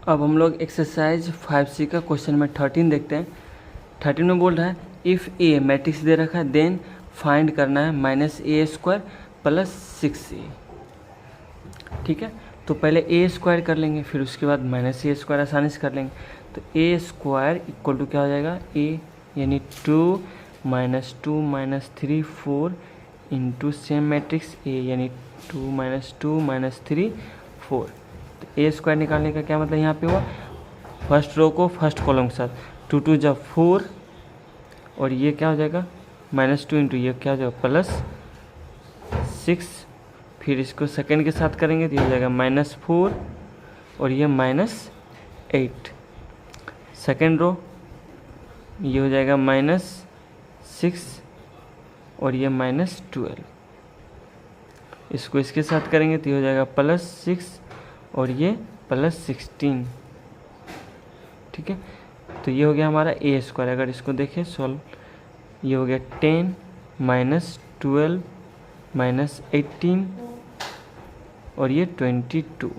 अब हम लोग एक्सरसाइज 5C का क्वेश्चन नंबर 13 देखते हैं। 13 में बोल रहा है इफ़ ए मैट्रिक्स दे रखा है देन फाइंड करना है -a² प्लस 6a। ठीक है, तो पहले a² कर लेंगे, फिर उसके बाद -a² आसानी से कर लेंगे। तो a² इक्वल टू क्या हो जाएगा, a यानी 2 - 2 - 3 4 इंटू सेम मैट्रिक्स a यानी 2 - 2 - 3 4। तो a² निकालने का क्या मतलब यहाँ पे हुआ, फर्स्ट रो को फर्स्ट कॉलम के साथ 2 2 जा 4 और ये क्या हो जाएगा -2 इंटू ये क्या हो जाएगा +6, फिर इसको सेकंड के साथ करेंगे तो ये हो जाएगा -4 और ये -8। सेकंड रो ये हो जाएगा -6 और ये -12। इसको इसके साथ करेंगे तो ये हो जाएगा +6 और ये +16। ठीक है, तो ये हो गया हमारा a²। अगर इसको देखें सॉल्व, ये हो गया 10 - 12 - 18 और ये 22।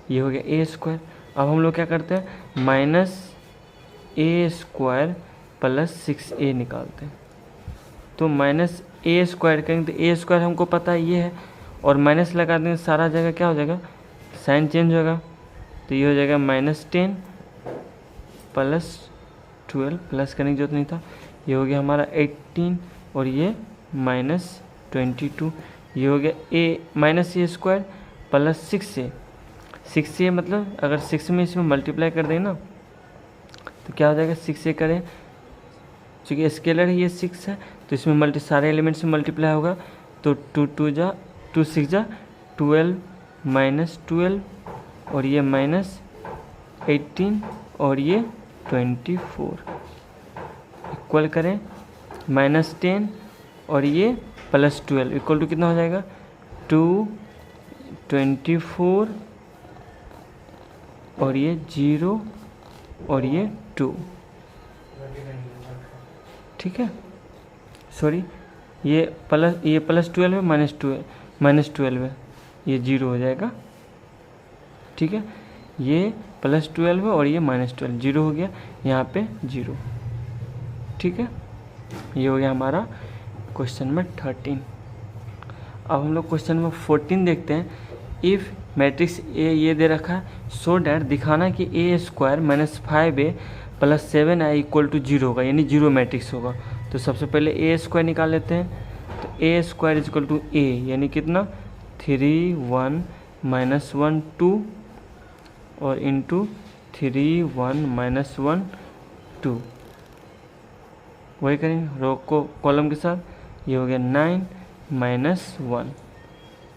ये हो गया a²। अब हम लोग क्या करते हैं, -a² प्लस 6a निकालते हैं। तो -a² करेंगे तो a² हमको पता है ये है, और माइनस लगा देंगे सारा जगह क्या हो जाएगा, साइन चेंज होगा। तो ये हो जाएगा -10 प्लस 12, प्लस करने की जरूरत नहीं था। ये हो गया हमारा 18 और ये -22। ये हो गया -a² प्लस 6a मतलब अगर 6 में इसमें मल्टीप्लाई कर दें ना तो क्या हो जाएगा, 6a करें, चूँकि स्केलर है ये 6 है तो इसमें सारे एलिमेंट्स में मल्टीप्लाई होगा। तो 2 2 जा 2 6 जा 12 -12 और ये -18 और ये 24 इक्वल करें -10 और ये +12 इक्वल टू कितना हो जाएगा 2 24 और ये 0 और ये 2। ठीक है, सॉरी ये +12 है -12 है, ये 0 हो जाएगा। ठीक है, ये +12 है और ये -12, 0 हो गया, यहाँ पे 0। ठीक है, ये हो गया हमारा क्वेश्चन नंबर 13। अब हम लोग क्वेश्चन नंबर 14 देखते हैं। इफ़ मैट्रिक्स ए ये दे रखा है सो डैट दिखाना कि a² - 5a plus 7i equal to 0 होगा, यानी 0 मैट्रिक्स होगा। तो सबसे पहले a² निकाल लेते हैं। तो a² इक्वल टू a यानी कितना 3 1 -1 2 और इंटू 3 1 -1 2, वही करेंगे रो को कॉलम के साथ। ये हो गया 9 -1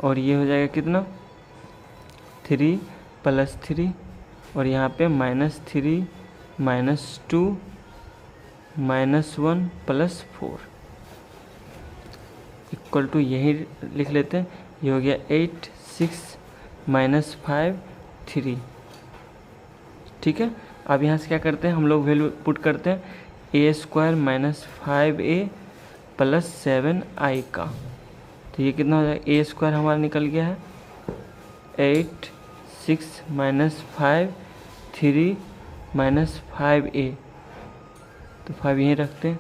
और ये हो जाएगा कितना 3 + 3 और यहाँ पे -3 -2 -1 + 4 इक्वल टू यही लिख लेते हैं। ये हो गया 8 6 -5 3। ठीक है, अब यहाँ से क्या करते हैं हम लोग वैल्यू पुट करते हैं a² - 5a प्लस 7i का। तो ये कितना हो जाएगा, a² हमारा निकल गया है 8 6 -5 3 -5a। तो 5 यहीं रखते हैं,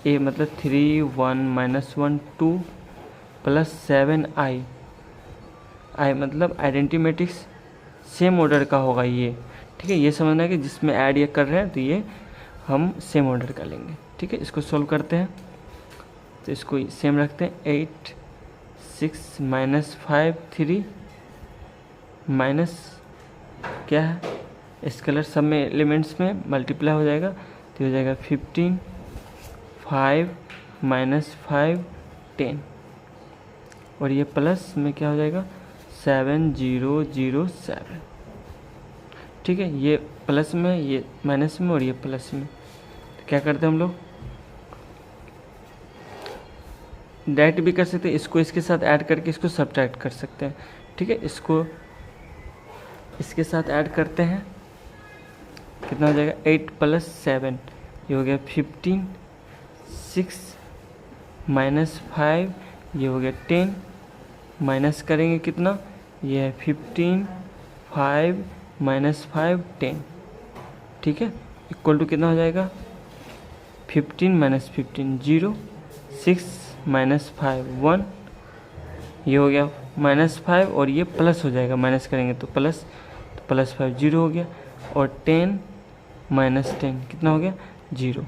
a मतलब 3 1 -1 2 प्लस 7i, i मतलब आइडेंटिटी मैट्रिक्स सेम ऑर्डर का होगा ये। ठीक है, ये समझना है कि जिसमें ऐड ये कर रहे हैं तो ये हम सेम ऑर्डर का लेंगे। ठीक है, इसको सॉल्व करते हैं तो इसको सेम रखते हैं 8 6 -5 3 माइनस क्या है स्केलर सब में एलिमेंट्स में मल्टीप्लाई हो जाएगा तो हो जाएगा 15 5 -5 10 और ये प्लस में क्या हो जाएगा 7007। ठीक है, ये प्लस में ये माइनस में और ये प्लस में। तो क्या करते हैं हम लोग डायरेक्ट भी कर सकते हैं, इसको इसके साथ ऐड करके इसको सब्ट्रैक्ट कर सकते हैं। ठीक है, इसको इसके साथ ऐड करते हैं, कितना हो जाएगा 8 + 7 ये हो गया 15 6 -5 ये हो गया 10 माइनस करेंगे कितना, ये है 15 5 -5 10, ठीक है, इक्वल टू कितना हो जाएगा 15 - 15 0, 6 - 5 1, ये हो गया -5 और ये प्लस हो जाएगा, माइनस करेंगे तो +5 0 हो गया, और 10 - 10 कितना हो गया 0,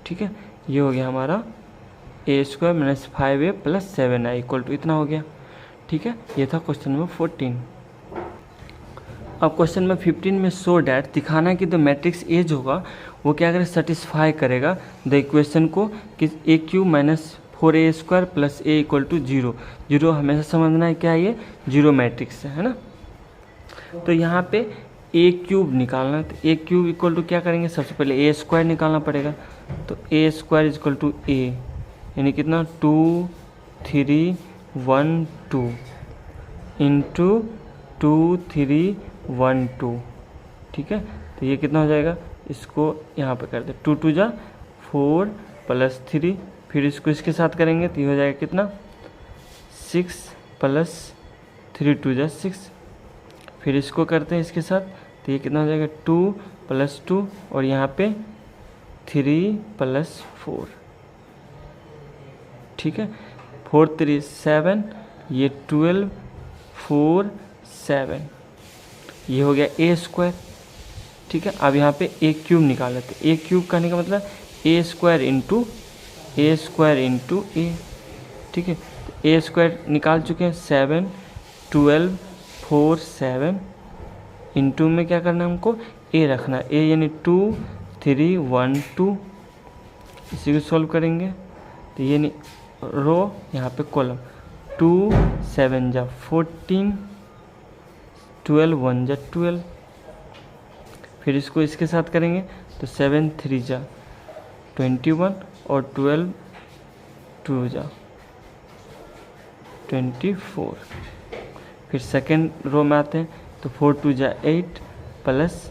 ठीक है, ये हो गया हमारा a² - 5a + 7i equal to इतना हो गया, ठीक है। ये था क्वेश्चन नंबर 14। अब क्वेश्चन नंबर 15 में शो डैट दिखाना है कि द मैट्रिक्स एज होगा वो क्या करेगा सेटिस्फाई करेगा द इक्वेशन को कि a³ - 4a² + a = 0। 0 हमेशा समझना है क्या है, ये 0 मैट्रिक्स है ना। तो यहाँ पे a³ निकालना है, तो a³ इक्वल टू क्या करेंगे, सबसे पहले a² निकालना पड़ेगा, तो a² = a, यानी कितना 2 3 1 2 इंटू 2 3 1 2, ठीक है। तो ये कितना हो जाएगा, इसको यहाँ पे कर दे, 2 2 जा 4 + 3, फिर इसको इसके साथ करेंगे तो ये हो जाएगा कितना 6 + 3 2 जा 6, फिर इसको करते हैं इसके साथ तो ये कितना हो जाएगा 2 + 2 और यहाँ पे 3 + 4, ठीक है, 4 3 7, ये 12 4 7, ये हो गया a², ठीक है। अब यहाँ पे a³ निकाल लेते, a³ कहने का मतलब a² × a, ठीक है। a² निकाल चुके हैं, 7 12 4 7, इंटू में क्या करना है हमको a रखना है, a यानी 2 3 1 2, इसी को सॉल्व करेंगे तो ये नहीं रो यहाँ पे कॉलम, 2 7 जा 14, 12 1 जा 12, फिर इसको इसके साथ करेंगे तो 7 3 जा 21 और 12 2 जा 24, फिर सेकेंड रो में आते हैं तो 4 2 जा 8 +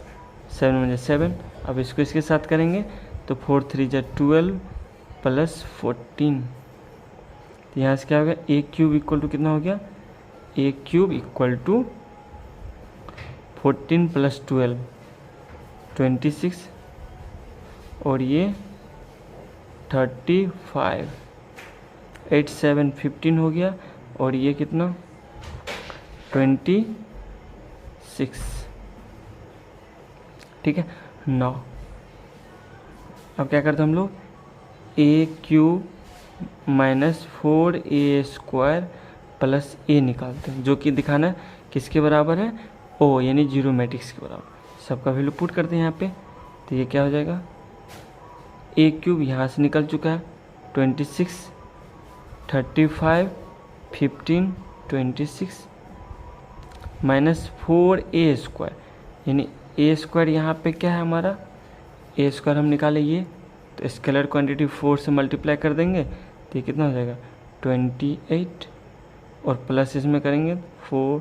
7 1 जा 7, अब इसको इसके साथ करेंगे तो 4 3 जा 12 + 14, तो यहाँ से क्या हो गया a³ इक्वल टू कितना हो गया, a³ इक्वल टू 14 + 12 26 और ये 35, 8 7 15 हो गया और ये कितना 26, ठीक है। 9, अब क्या करते हैं हम लोग a³ - 4a² + a निकालते हैं, जो कि दिखाना है किसके बराबर है, o यानी 0 मैट्रिक्स के बराबर। सबका वैल्यू पुट करते हैं यहाँ पे, तो ये क्या हो जाएगा a³ यहाँ से निकल चुका है 26 35 15 26 -4a² यानी a² यहाँ पे क्या है हमारा a² हम निकाले ये, तो स्केलर क्वांटिटी 4 से मल्टीप्लाई कर देंगे तो ये कितना हो जाएगा 28 और प्लस इसमें करेंगे 4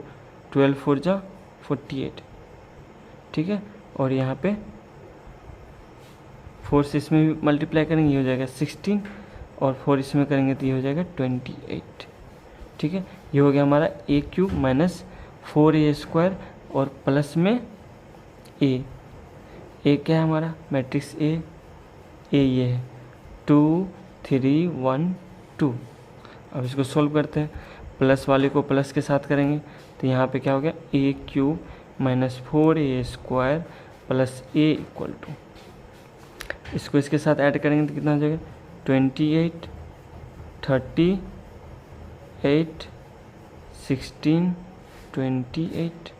12 4 जा 48, ठीक है, और यहाँ पे 4 से इसमें भी मल्टीप्लाई करेंगे ये हो जाएगा 16 और 4 इसमें करेंगे तो ये हो जाएगा 28, ठीक है। ये हो गया हमारा a³ - 4a² और प्लस में a क्या है हमारा मैट्रिक्स a ये है 2 3 1 2। अब इसको सॉल्व करते हैं, प्लस वाले को प्लस के साथ करेंगे तो यहाँ पे क्या हो गया a³ - 4a² + a equal to, इसको इसके साथ ऐड करेंगे तो कितना हो जाएगा 28 38 16 28,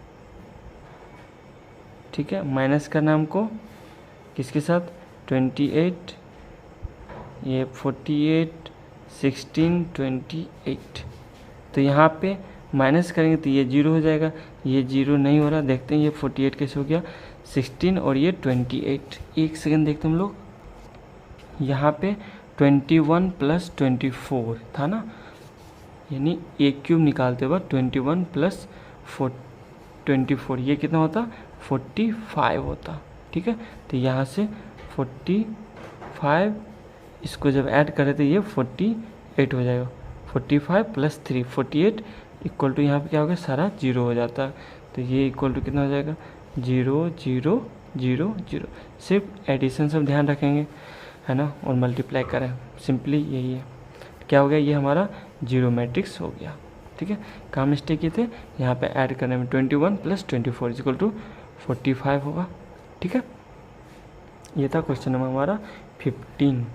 ठीक है। माइनस करना हमको किसके साथ 28, ये 48 16 28, तो यहाँ पे माइनस करेंगे तो ये 0 हो जाएगा, ये 0 नहीं हो रहा, देखते हैं ये 48 कैसे हो गया 16 और ये 28, एक सेकंड देखते हैं हम लोग, यहाँ पे 21 + 24 था ना, यानी a³ निकालते वक्त 21 + 24 ये कितना होता 45 होता, ठीक है। तो यहाँ से 45 इसको जब ऐड करें तो ये 48 हो जाएगा, 45 + 3 48 इक्वल टू यहाँ पे क्या हो गया सारा 0 हो जाता है, तो ये इक्वल टू कितना हो जाएगा 0 0 0 0। सिर्फ एडिशन सब ध्यान रखेंगे है ना, और मल्टीप्लाई करें, सिंपली यही है। क्या हो गया, ये हमारा जीरो मैट्रिक्स हो गया। ठीक है, कहाँ मिस्टेक किए थे, यहाँ पे ऐड करने में 21 + 24 इक्वल टू 45 होगा। ठीक है, ये था क्वेश्चन नंबर हमारा 15।